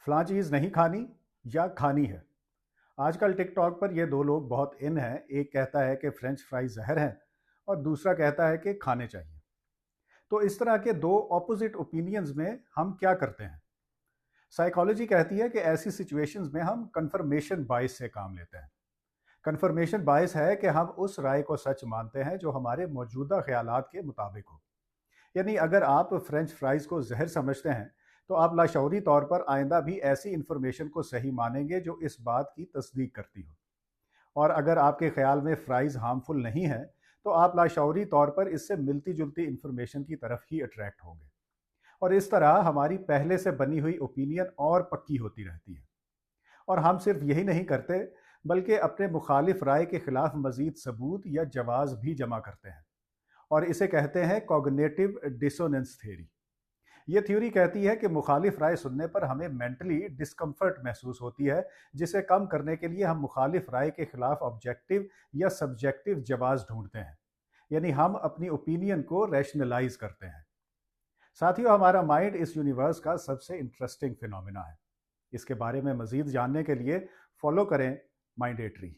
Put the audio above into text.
फलां चीज़ नहीं खानी या खानी है। आजकल टिकटॉक पर ये दो लोग बहुत इन हैं। एक कहता है कि फ्रेंच फ्राइज जहर हैं और दूसरा कहता है कि खाने चाहिए। तो इस तरह के दो ऑपोजिट ओपिनियंस में हम क्या करते हैं? साइकोलॉजी कहती है कि ऐसी सिचुएशंस में हम कंफर्मेशन बायस से काम लेते हैं। कंफर्मेशन बायस है कि हम उस राय को सच मानते हैं जो हमारे मौजूदा ख्यालात के मुताबिक हो। यानी अगर आप फ्रेंच फ्राइज को जहर समझते हैं तो आप लाशौरी तौर पर आइंदा भी ऐसी इंफॉर्मेशन को सही मानेंगे जो इस बात की तस्दीक करती हो। और अगर आपके ख्याल में फ्राइज हार्मफुल नहीं है तो आप लाशौरी तौर पर इससे मिलती जुलती इंफॉर्मेशन की तरफ ही अट्रैक्ट होंगे। और इस तरह हमारी पहले से बनी हुई ओपिनियन और पक्की होती रहती है। और हम सिर्फ यही नहीं करते बल्कि अपने मुखालिफ राय के खिलाफ मजीद सबूत या जवाब भी जमा करते हैं। और इसे कहते हैं कॉग्निटिव डिसोनेंस थ्योरी। ये थ्योरी कहती है कि मुखालिफ राय सुनने पर हमें मेंटली डिस्कम्फर्ट महसूस होती है, जिसे कम करने के लिए हम मुखालिफ राय के खिलाफ ऑब्जेक्टिव या सब्जेक्टिव जवाब ढूंढते हैं। यानी हम अपनी ओपिनियन को रैशनलाइज करते हैं। साथियों, हमारा माइंड इस यूनिवर्स का सबसे इंटरेस्टिंग फिनोमिना है। इसके बारे में मजीद जानने के लिए फॉलो करें माइंडेटरी।